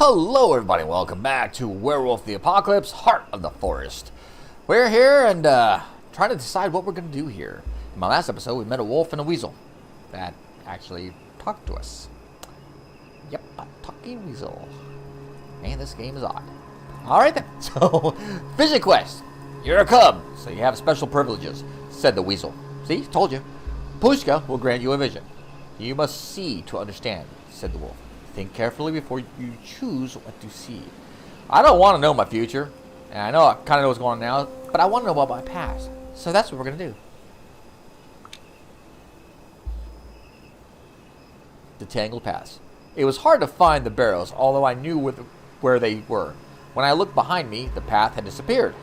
Hello everybody, welcome back to Werewolf the Apocalypse, Heart of the Forest. We're here and trying to decide what we're going to do here. In my last episode, we met a wolf and a weasel that actually talked to us. Yep, a talking weasel. Man, this game is odd. Alright then, so, vision quest. You're a cub, so you have special privileges, said the weasel. See, told you. Pushka will grant you a vision. You must see to understand, said the wolf. Think carefully before you choose what to see. I don't want to know my future. And I know I kind of know what's going on now, but I want to know about my past. So that's what we're going to do. The tangled paths. It was hard to find the barrows, although I knew where they were. When I looked behind me, the path had disappeared.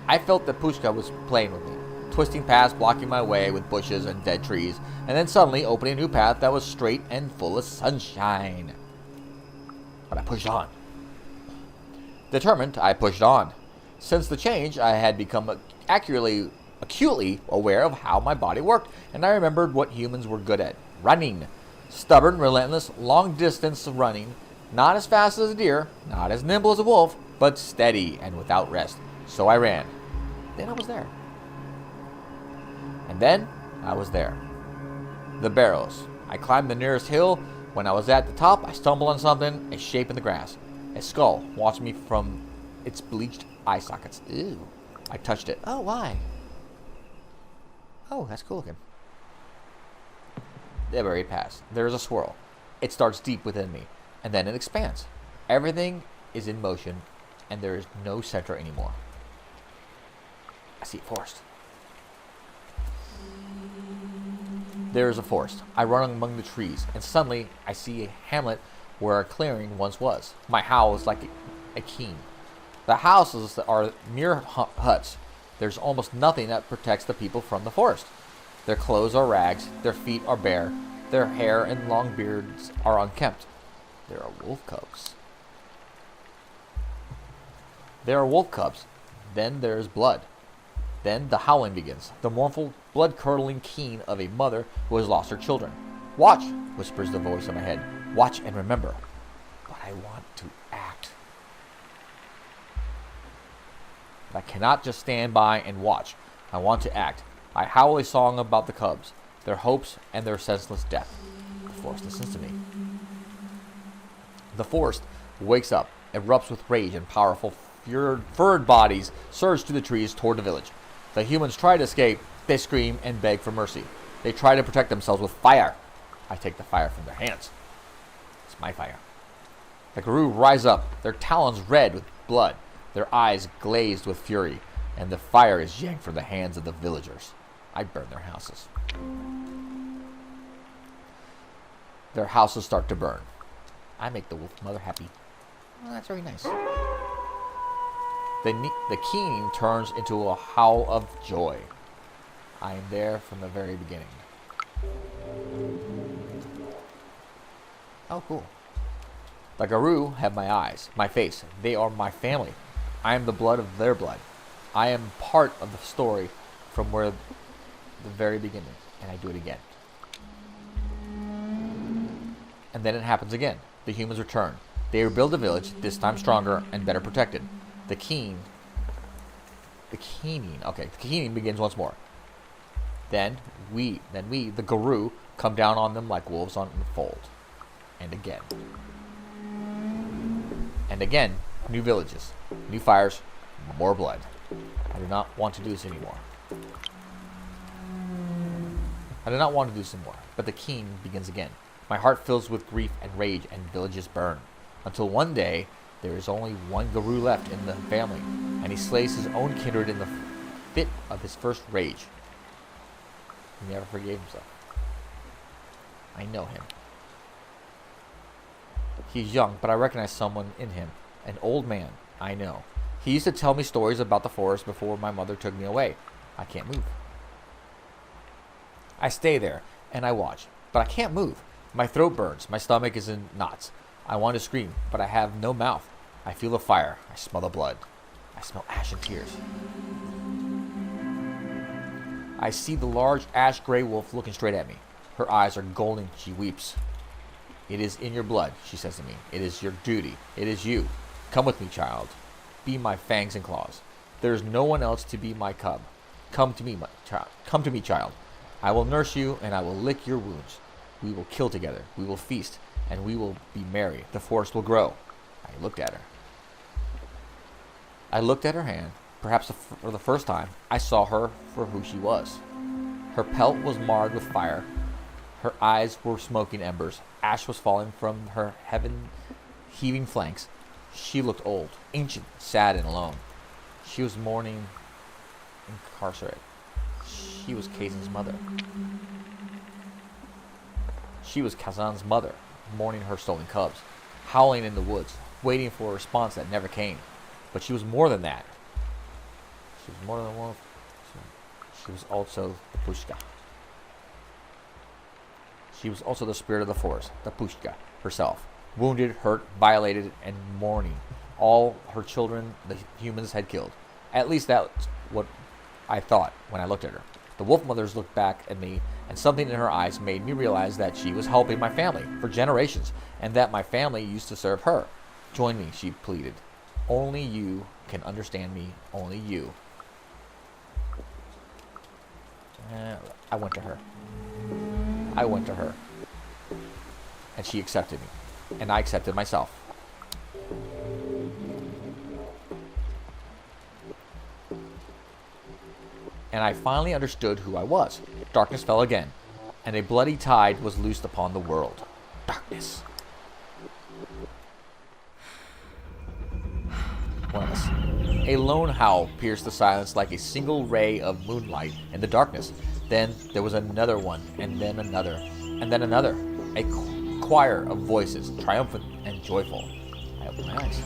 I felt that Pushka was playing with me, twisting past, blocking my way with bushes and dead trees, and then suddenly opening a new path that was straight and full of sunshine. But I pushed on. Determined, I pushed on. Since the change, I had become acutely aware of how my body worked, and I remembered what humans were good at. Running. Stubborn, relentless, long-distance running. Not as fast as a deer, not as nimble as a wolf, but steady and without rest. So I ran. Then I was there. And then I was there. The barrows. I climbed the nearest hill. When I was at the top, I stumbled on something, a shape in the grass. A skull watched me from its bleached eye sockets. Ew. I touched it. Oh, why? Oh, that's cool looking. The very past. There is a swirl. It starts deep within me, and then it expands. Everything is in motion, and there is no center anymore. I see a forest. There is a forest. I run among the trees, and suddenly I see a hamlet where a clearing once was. My howl is like a keen. The houses are mere huts. There's almost nothing that protects the people from the forest. Their clothes are rags, their feet are bare, their hair and long beards are unkempt. There are wolf cubs. There are wolf cubs. Then there is blood. Then the howling begins, the mournful, blood-curdling keen of a mother who has lost her children. Watch, whispers the voice in my head. Watch and remember. But I want to act. I cannot just stand by and watch. I want to act. I howl a song about the cubs, their hopes, and their senseless death. The forest listens to me. The forest wakes up, erupts with rage, and powerful, furred bodies surge through the trees toward the village. The humans try to escape. They scream and beg for mercy. They try to protect themselves with fire. I take the fire from their hands. It's my fire. The Guru rise up, their talons red with blood, their eyes glazed with fury, and the fire is yanked from the hands of the villagers. I burn their houses. Their houses start to burn. I make the wolf mother happy. Well, that's very nice. The keen turns into a howl of joy. I am there from the very beginning. Oh, cool. The Guru have my eyes, my face. They are my family. I am the blood of their blood. I am part of the story from the very beginning. And I do it again. And then it happens again. The humans return. They rebuild the village, this time stronger and better protected. The keening begins once more. Then we, the Guru, come down on them like wolves on the fold. And again. And again, new villages, new fires, more blood. I do not want to do this anymore. I do not want to do this anymore, but the keen begins again. My heart fills with grief and rage, and villages burn. Until one day, there is only one Guru left in the family, and he slays his own kindred in the fit of his first rage. He never forgave himself. I know him. He's young, but I recognize someone in him. An old man, I know. He used to tell me stories about the forest before my mother took me away. I can't move. I stay there, and I watch, but I can't move. My throat burns. My stomach is in knots. I want to scream, but I have no mouth. I feel the fire. I smell the blood. I smell ash and tears. I see the large ash-gray wolf looking straight at me. Her eyes are golden. She weeps. It is in your blood, she says to me. It is your duty. It is you. Come with me, child. Be my fangs and claws. There is no one else to be my cub. Come to me, my child. Come to me, child. I will nurse you, and I will lick your wounds. We will kill together. We will feast, and we will be merry. The forest will grow. I looked at her. I looked at her hand. Perhaps for the first time, I saw her for who she was. Her pelt was marred with fire. Her eyes were smoking embers. Ash was falling from her heaving flanks. She looked old, ancient, sad, and alone. She was mourning, incarcerate. She was Kazan's mother. She was Kazan's mother, mourning her stolen cubs, howling in the woods, waiting for a response that never came. But she was more than that. She was more than a wolf. She was also the Pushka. She was also the spirit of the forest, the Pushka herself, wounded, hurt, violated, and mourning all her children the humans had killed. At least that's what I thought when I looked at her. The wolf mothers looked back at me, and something in her eyes made me realize that she was helping my family for generations, and that my family used to serve her. Join me, she pleaded. Only you can understand me, only you. I went to her. And she accepted me. And I accepted myself. And I finally understood who I was. Darkness fell again, and a bloody tide was loosed upon the world. Darkness. One of us. A lone howl pierced the silence like a single ray of moonlight in the darkness. Then there was another one, and then another, and then another. A choir of voices, triumphant and joyful. I opened my eyes.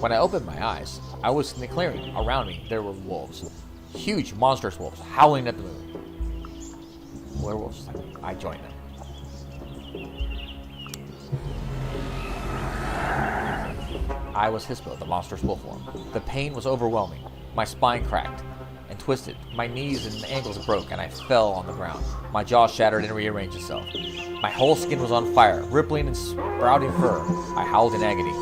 When I opened my eyes, I was in the clearing. Around me, there were wolves. Huge, monstrous wolves, howling at the moon. Werewolves. I joined them. I was Hispo, the monstrous wolf form. The pain was overwhelming. My spine cracked and twisted. My knees and ankles broke, and I fell on the ground. My jaw shattered and rearranged itself. My whole skin was on fire, rippling and sprouting fur. I howled in agony.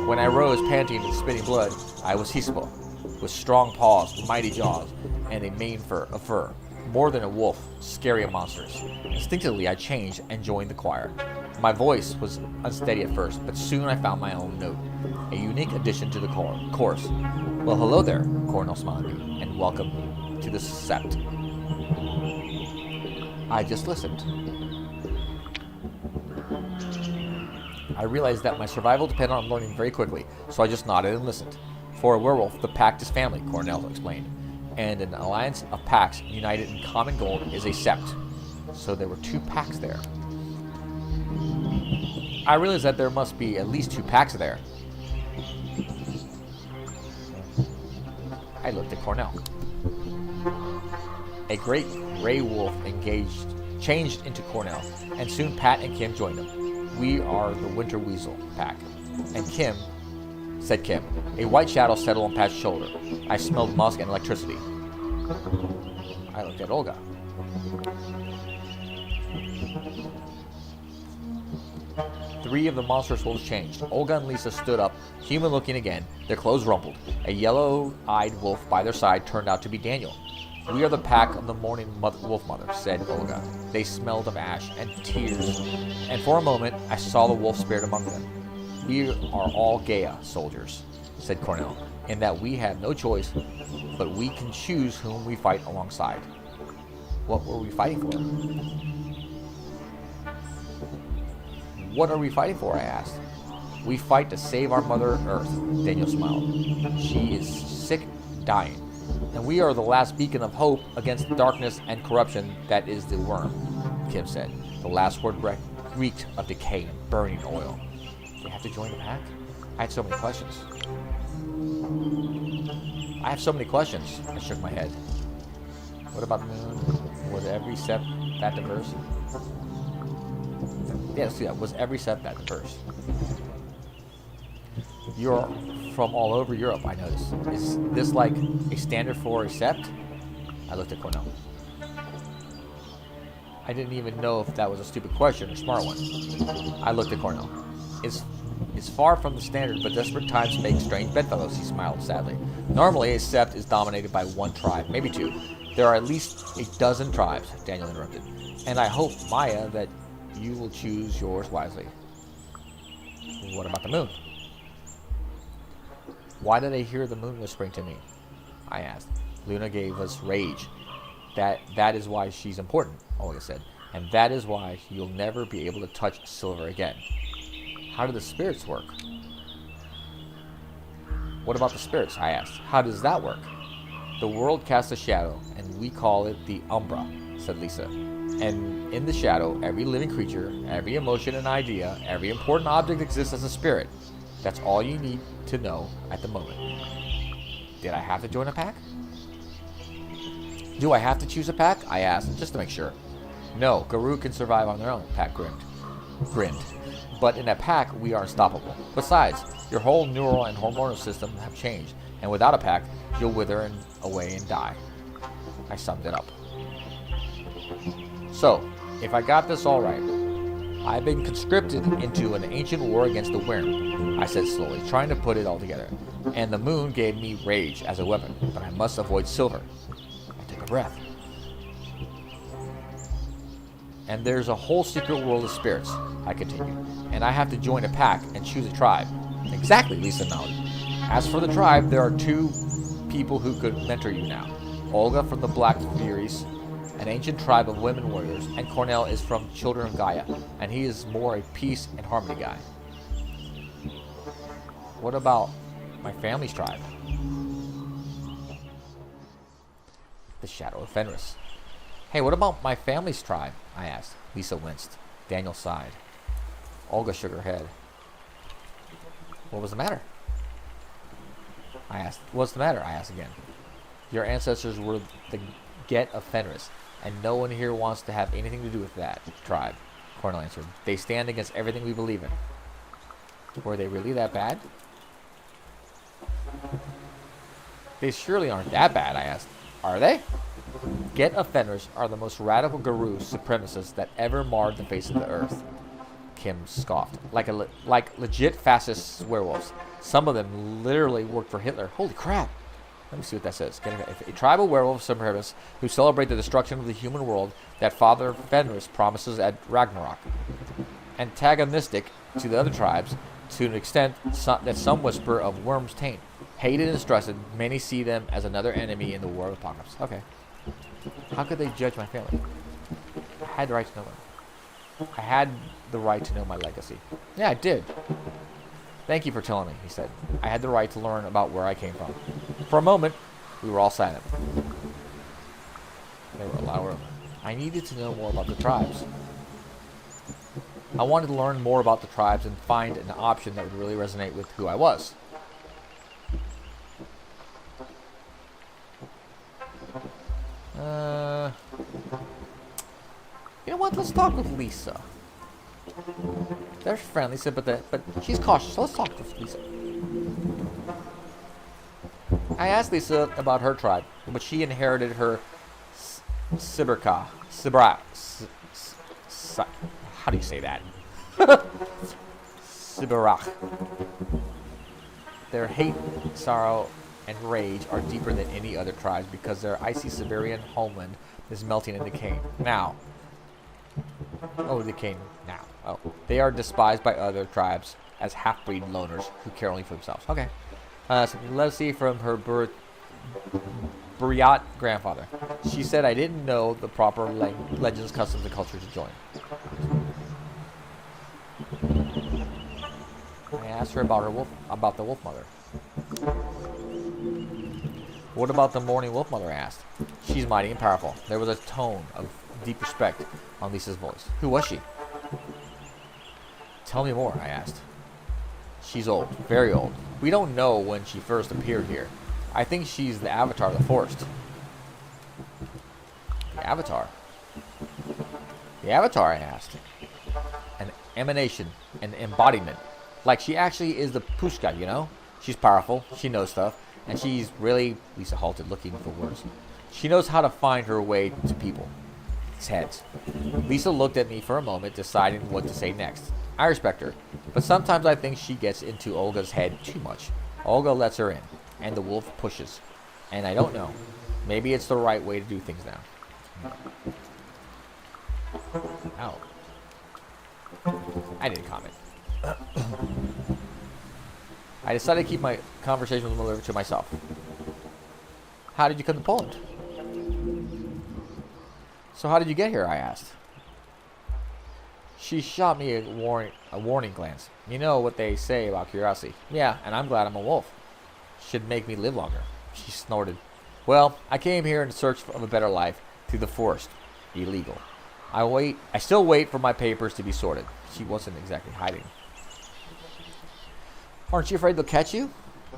When I rose, panting and spitting blood, I was Hispo, with strong paws, mighty jaws, and a mane of fur. More than a wolf, scary and monstrous. Instinctively, I changed and joined the choir. My voice was unsteady at first, but soon I found my own note, a unique addition to the chorus. Well, hello there, Cornell smiled at me, and welcome to the Sept. I just listened. I realized that my survival depended on learning very quickly, so I just nodded and listened. For a werewolf, the pact is family, Cornell explained, and an alliance of packs united in common goal is a sept. So there were 2 packs there. I realized that there must be at least 2 packs there. I looked at Cornell. A great gray wolf changed into Cornell, and soon Pat and Kim joined him. We are the Winter Weasel pack. And Kim, said Kim. A white shadow settled on Pat's shoulder. I smelled musk and electricity. I looked at Olga. Three of the monstrous wolves changed. Olga and Lisa stood up, human-looking again, their clothes rumpled. A yellow-eyed wolf by their side turned out to be Daniel. We are the pack of the mourning wolf mother, said Olga. They smelled of ash and tears, and for a moment I saw the wolf spirit among them. We are all Gaia soldiers, said Cornell, in that we have no choice, but we can choose whom we fight alongside. What were we fighting for? What are we fighting for, I asked. We fight to save our Mother Earth, Daniel smiled. She is sick, dying, and we are the last beacon of hope against darkness and corruption that is the worm, Kim said. The last word reeked of decay and burning oil. Do you have to join the pack? I had so many questions. I have so many questions. I shook my head. What about the moon? Was every sept that diverse? Yeah, let's do that. Was every sept that diverse? You're from all over Europe, I noticed. Is this like a standard for a sept? I looked at Cornell. I didn't even know if that was a stupid question or a smart one. I looked at Cornell. It's far from the standard, but desperate times make strange bedfellows, he smiled sadly. Normally, a sept is dominated by one tribe, maybe two. There are at least a dozen tribes, Daniel interrupted. And I hope, Maya, that you will choose yours wisely. What about the moon? Why did I hear the moon whispering to me? I asked. Luna gave us rage. That is why she's important, Olga said. And that is why you'll never be able to touch silver again. How do the spirits work? What about the spirits? I asked. How does that work? The world casts a shadow, and we call it the Umbra, said Lisa. And in the shadow, every living creature, every emotion and idea, every important object exists as a spirit. That's all you need to know at the moment. Did I have to join a pack? Do I have to choose a pack? I asked, just to make sure. No, Garou can survive on their own, Pack grinned. But in a pack, we are unstoppable. Besides, your whole neural and hormonal system have changed, and without a pack, you'll wither away and die. I summed it up. So, if I got this all right, I've been conscripted into an ancient war against the Wyrm, I said slowly, trying to put it all together. And the moon gave me rage as a weapon, but I must avoid silver. I took a breath. And there's a whole secret world of spirits, I continued, and I have to join a pack and choose a tribe. Exactly, Lisa nodded. As for the tribe, there are two people who could mentor you now. Olga from the Black Furies, an ancient tribe of women warriors, and Cornell is from Children of Gaia, and he is more a peace and harmony guy. What about my family's tribe? The Shadow of Fenris. Hey, what about my family's tribe? I asked. Lisa winced. Daniel sighed. Olga shook her head. What was the matter? I asked. What's the matter? I asked again. Your ancestors were the Get of Fenris, and no one here wants to have anything to do with that tribe, Cornell answered. They stand against everything we believe in. Were they really that bad? They surely aren't that bad, I asked. Are they? Get of Fenris are the most radical Garou supremacists that ever marred the face of the earth. Kim scoffed. Like legit fascist werewolves. Some of them literally worked for Hitler. Holy crap. Let me see what that says. A tribal werewolf supremacists who celebrate the destruction of the human world that Father Fenris promises at Ragnarok. Antagonistic to the other tribes to an extent that some whisper of worm's taint. Hated and distrusted, many see them as another enemy in the war of apocalypse. Okay. How could they judge my family? I had the right to know them. I had the right to know my legacy. Yeah, I did. Thank you for telling me, he said. I had the right to learn about where I came from. For a moment, we were all silent. They were louder. I needed to know more about the tribes. I wanted to learn more about the tribes and find an option that would really resonate with who I was. You know what? Let's talk with Lisa. They're friendly, but she's cautious. So let's talk with Lisa. I asked Lisa about her tribe, but she inherited her Sibirka. How do you say that? Sibirach. Their hate, sorrow, and rage are deeper than any other tribes because their icy Siberian homeland is melting and decaying. Now. They are despised by other tribes as half-breed loners who care only for themselves. Okay. So let's see from her Buryat grandfather. She said I didn't know the proper legends, customs, and culture to join. I asked her about the wolf mother. What about the mourning wolf mother? I asked. She's mighty and powerful. There was a tone of deep respect on Lisa's voice. Who was she? Tell me more, I asked. She's old, very old. We don't know when she first appeared here. I think she's the avatar of the forest. The avatar? The avatar, I asked. An emanation, an embodiment. Like she actually is the Pushka, you know? She's powerful, she knows stuff, and she's really... Lisa halted, looking for words. She knows how to find her way to people. heads. Lisa looked at me for a moment, deciding what to say next. I respect her, but sometimes I think she gets into Olga's head too much. Olga lets her in, and the wolf pushes. And I don't know. Maybe it's the right way to do things now. Ow. I didn't comment. I decided to keep my conversation with Miller to myself. How did you come to Poland? So how did you get here, I asked. She shot me a warning glance. You know what they say about curiosity. Yeah, and I'm glad I'm a wolf. Should make me live longer. She snorted. Well, I came here in search of a better life through the forest. Illegal. I still wait for my papers to be sorted. She wasn't exactly hiding. Aren't you afraid they'll catch you?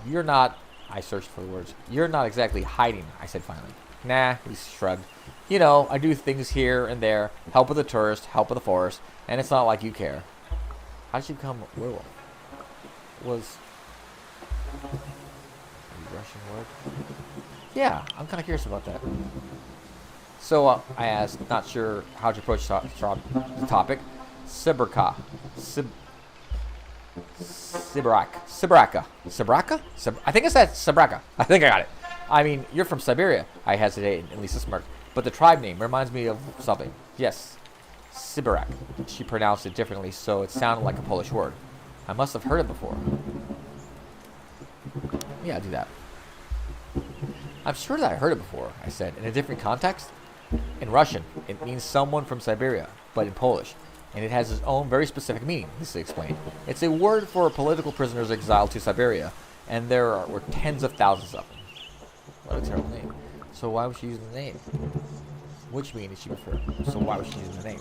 You're not. I searched for the words. You're not exactly hiding, I said finally. Nah, he shrugged. You know, I do things here and there. Help with the tourist, help with the forest. And it's not like you care. How did you become a werewolf? Was a Russian word? Yeah, I'm kind of curious about that. So I asked, not sure how to approach the topic. Sibraka. Sibraka. I think it's that Sibraka. I think I got it. I mean, you're from Siberia. I hesitated, and Lisa smirked. But the tribe name reminds me of something. Yes. Sibirak. She pronounced it differently, so it sounded like a Polish word. I must have heard it before. Yeah, I'll do that. I'm sure that I heard it before, I said, in a different context. In Russian, it means someone from Siberia, but in Polish. And it has its own very specific meaning, Lisa explained. It's a word for political prisoners exiled to Siberia, and there were tens of thousands of them. What a terrible name. So why was she using the name? Which meaning did she prefer? So why was she using the name?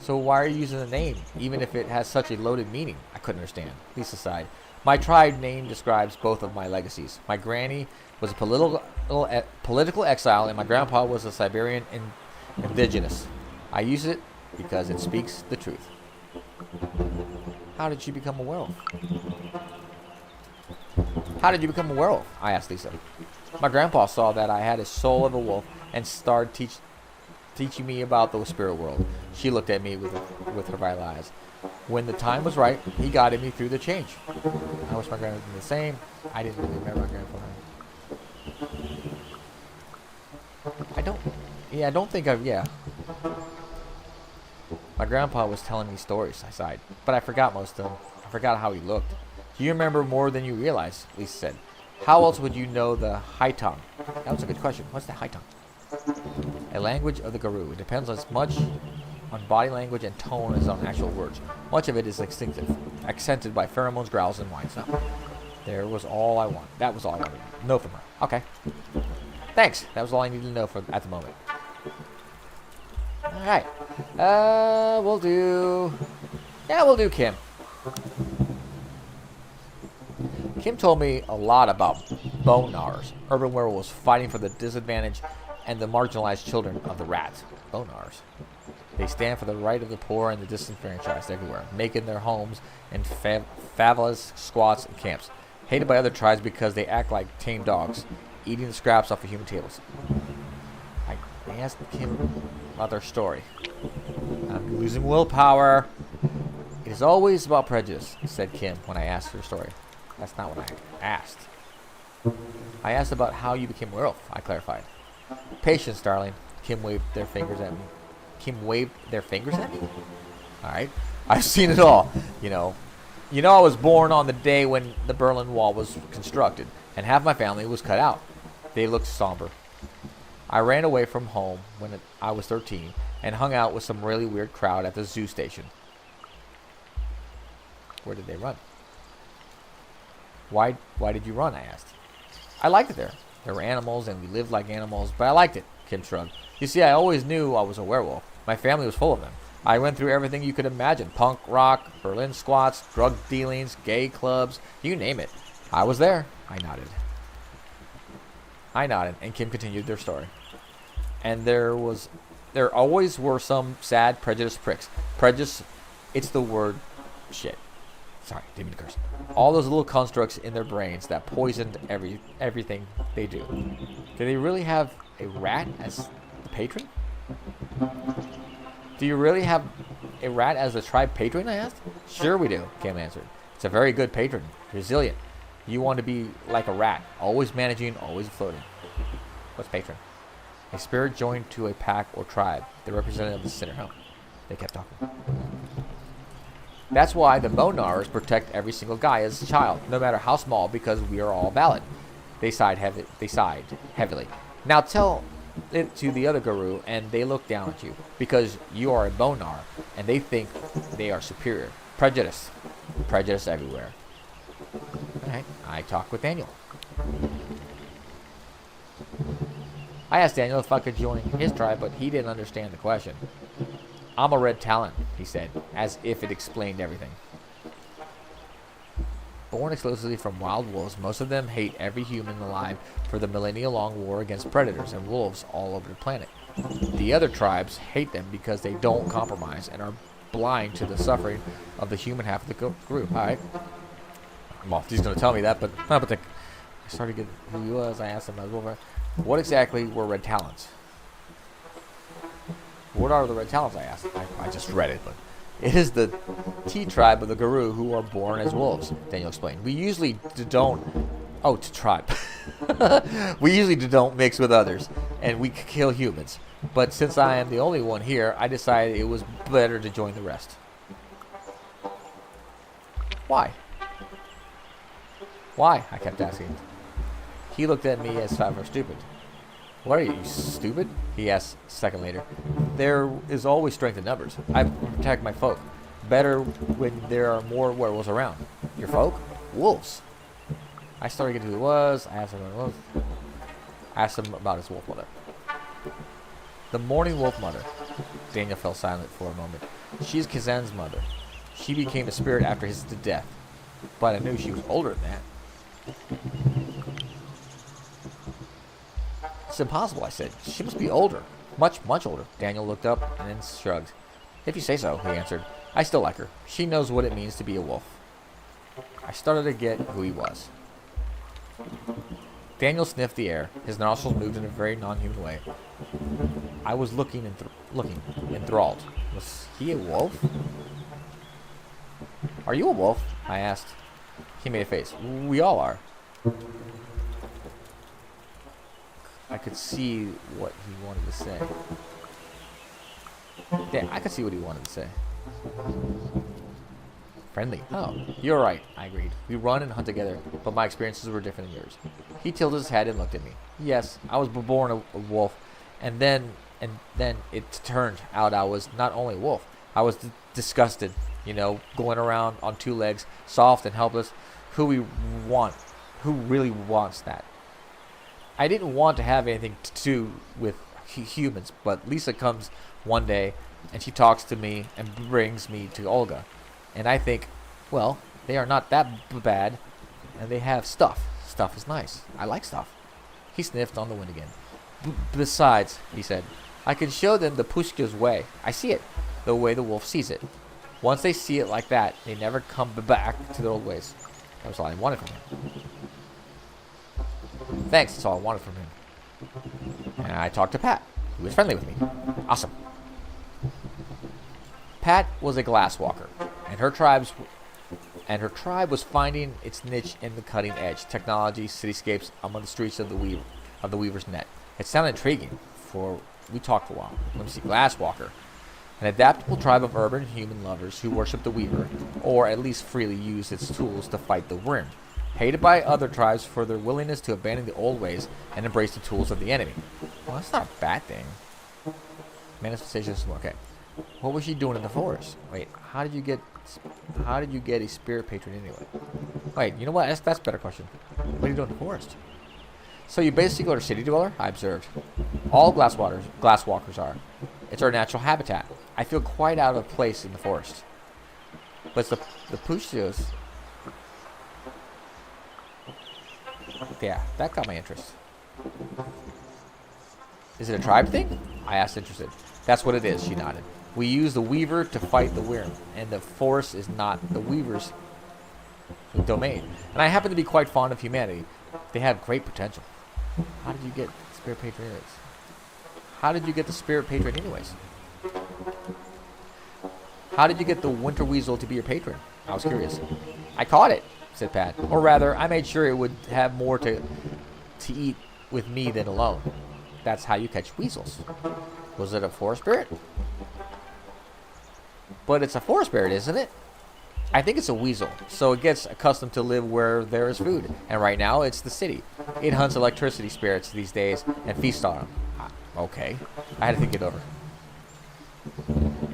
So why are you using the name, even if it has such a loaded meaning? I couldn't understand. Lisa sighed. My tribe name describes both of my legacies. My granny was a political exile, and my grandpa was a Siberian indigenous. I use it because it speaks the truth. How did you become a werewolf? How did you become a werewolf? I asked Lisa. My grandpa saw that I had a soul of a wolf and started teaching me about the spirit world. She looked at me with her violet eyes. When the time was right, he guided me through the change. I wish my grandpa was the same. I didn't really remember my grandpa. I don't think I've, yeah. My grandpa was telling me stories, I sighed. But I forgot most of them. I forgot how he looked. You remember more than you realize, Lisa said. How else would you know the high tongue? That was a good question. What's the high tongue? A language of the Guru. It depends as much on body language and tone as on actual words. Much of it is instinctive, accented by pheromones, growls, and whines. There was all I want. That was all I wanted to know from her. Okay. Thanks. That was all I needed to know at the moment. All right. We'll do Kim. Kim told me a lot about bone gnawers, urban werewolves fighting for the disadvantaged and the marginalized children of the rats. Bone gnawers. They stand for the right of the poor and the disenfranchised everywhere, making their homes in favelas, squats, and camps. Hated by other tribes because they act like tame dogs, eating the scraps off of human tables. I asked Kim about their story. I'm losing willpower. It is always about prejudice, said Kim when I asked her story. That's not what I asked. I asked about how you became a werewolf, I clarified. Patience, darling. Kim waved their fingers at me. All right. I've seen it all. You know, I was born on the day when the Berlin Wall was constructed, and half my family was cut out. They looked somber. I ran away from home when I was 13 and hung out with some really weird crowd at the zoo station. Where did they run? Why did you run? I asked. I liked it there. There were animals, and we lived like animals, but I liked it, Kim shrugged. You see, I always knew I was a werewolf. My family was full of them. I went through everything you could imagine. Punk rock, Berlin squats, drug dealings, gay clubs, you name it. I was there. I nodded, and Kim continued their story. And there always were some sad, prejudiced pricks. Prejudice, it's the word shit. Sorry, didn't mean to curse. All those little constructs in their brains that poisoned everything they do. Do they really have a rat as the patron? Do you really have a rat as a tribe patron, I asked. Sure we do, Cam answered. It's a very good patron, resilient. You want to be like a rat, always managing, always floating. What's patron? A spirit joined to a pack or tribe, the representative of the center home. They kept talking. That's why the Monars protect every single guy as a child, no matter how small, because we are all valid. They sighed heavily. Now tell it to the other guru, and they look down at you, because you are a Monar, and they think they are superior. Prejudice. Prejudice everywhere. Alright, I talked with Daniel. I asked Daniel if I could join his tribe, but he didn't understand the question. I'm a red talent, he said, as if it explained everything. Born exclusively from wild wolves, most of them hate every human alive for the millennia-long war against predators and wolves all over the planet. The other tribes hate them because they don't compromise and are blind to the suffering of the human half of the group. Alright. Well, he's going to tell me that, but I started to get who he was. I asked him, what exactly were red talents? What are the red talents, I asked. I just read it, but it is the T tribe of the Guru who are born as wolves, Daniel explained. We usually don't... Oh, to tribe. We usually don't mix with others, and we kill humans. But since I am the only one here, I decided it was better to join the rest. Why? Why? I kept asking. He looked at me as if I were stupid. What are you, stupid? He asked a second later. There is always strength in numbers. I protect my folk. Better when there are more werewolves around. Your folk? Wolves. I started getting who he was. I asked him what it was. I asked him about his wolf mother. The mourning wolf mother. Daniel fell silent for a moment. She is Kazan's mother. She became a spirit after his death. But I knew she was older than that. It's impossible, I said. She must be older. Much, much older. Daniel looked up and then shrugged. If you say so, he answered. I still like her. She knows what it means to be a wolf. I started to get who he was. Daniel sniffed the air. His nostrils moved in a very non-human way. I was looking enthralled. Was he a wolf? Are you a wolf? I asked. He made a face. We all are. I could see what he wanted to say. Yeah, I could see what he wanted to say. Friendly. Oh, you're right, I agreed. We run and hunt together, but my experiences were different than yours. He tilted his head and looked at me. Yes, I was born a wolf, and then it turned out I was not only a wolf. I was disgusted, going around on two legs, soft and helpless. Who really wants that? I didn't want to have anything to do with humans, but Lisa comes one day, and she talks to me and brings me to Olga. And I think, well, they are not that bad, and they have stuff. Stuff is nice. I like stuff. He sniffed on the wind again. Besides, he said, I can show them the Pushka's way. I see it, the way the wolf sees it. Once they see it like that, they never come back to their old ways. That was all I wanted from him. Thanks, that's all I wanted from him. And I talked to Pat, who was friendly with me. Awesome. Pat was a glass walker, and her tribe was finding its niche in the cutting edge technology, cityscapes among the streets of the Weaver's net. It sounded intriguing, for we talked for a while. Let me see, glass walker. An adaptable tribe of urban human lovers who worship the Weaver, or at least freely use its tools to fight the Worm. Hated by other tribes for their willingness to abandon the old ways and embrace the tools of the enemy. Well, that's not a bad thing. Manifestations. Okay. What was she doing in the forest? Wait, how did you get a spirit patron anyway? Wait, you know what? That's a better question. What are you doing in the forest? So you basically are a city dweller? I observed. All glasswalkers are. It's our natural habitat. I feel quite out of place in the forest. But it's the Pushtos. Yeah, that got my interest. Is it a tribe thing? I asked, interested. That's what it is, she nodded. We use the Weaver to fight the Worm, and the forest is not the Weaver's domain. And I happen to be quite fond of humanity. They have great potential. How did you get spirit patriots? How did you get the spirit patron anyways? How did you get the winter weasel to be your patron? I was curious. I caught it, said Pat. Or rather, I made sure it would have more to eat with me than alone. That's how you catch weasels. Was it a forest spirit? But it's a forest spirit, isn't it? I think it's a weasel, so it gets accustomed to live where there is food. And right now, it's the city. It hunts electricity spirits these days and feasts on them. Okay. I had to think it over.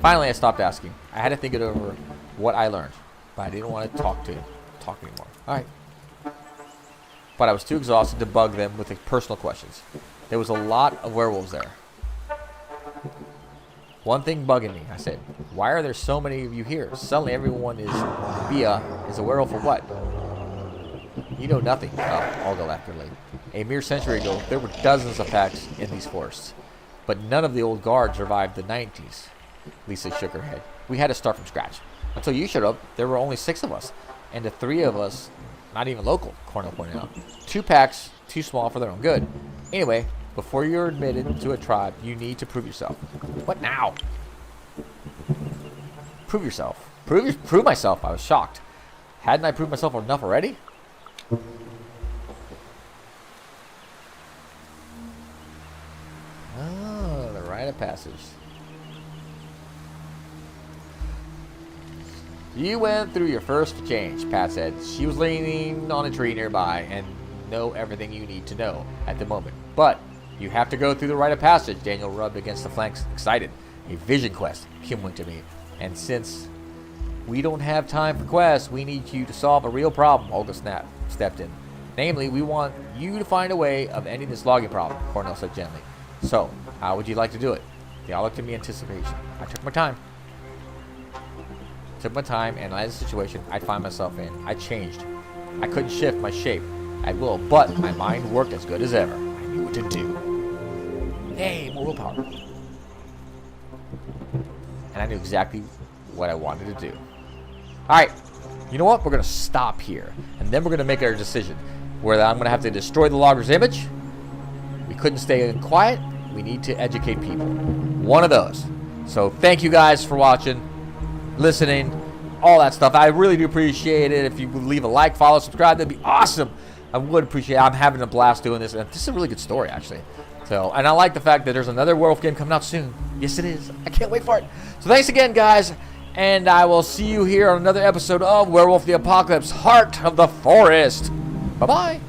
Finally, I stopped asking. I had to think it over what I learned. But I didn't want to talk anymore. Alright. But I was too exhausted to bug them with the personal questions. There was a lot of werewolves there. One thing bugging me, I said. Why are there so many of you here? Suddenly everyone is a werewolf or what? You know nothing. Olga laughed bitterly. A mere century ago, there were dozens of packs in these forests. But none of the old guard survived the 90s. Lisa shook her head. We had to start from scratch. Until you showed up, there were only 6 of us. And the 3 of us, not even local, Cornell pointed out. 2 packs, too small for their own good. Anyway, before you're admitted to a tribe, you need to prove yourself. What now? Prove yourself. Prove myself. I was shocked. Hadn't I proved myself enough already? Oh, the rite of passage. You went through your first change, Pat said. She was leaning on a tree nearby and know everything you need to know at the moment. But you have to go through the rite of passage. Daniel rubbed against the flanks, excited. A vision quest, Kim went to me. And since we don't have time for quests, we need you to solve a real problem, Olga stepped in. Namely, we want you to find a way of ending this logging problem, Cornell said gently. So, how would you like to do it? They all looked at me in anticipation. I took my time. And in the situation I'd find myself in, I changed. I couldn't shift my shape at will, but my mind worked as good as ever. I knew what to do. Hey, more willpower. And I knew exactly what I wanted to do. Alright, you know what? We're going to stop here. And then we're going to make our decision. Whether I'm going to have to destroy the logger's image. We couldn't stay quiet. We need to educate people. One of those. So thank you guys for watching, listening, all that stuff. I really do appreciate it. If you would leave a like, follow, subscribe, that'd be awesome. I would appreciate it. I'm having a blast doing this. And this is a really good story, actually. So, and I like the fact that there's another Werewolf game coming out soon. Yes, it is. I can't wait for it. So thanks again, guys. And I will see you here on another episode of Werewolf the Apocalypse, Heart of the Forest. Bye-bye.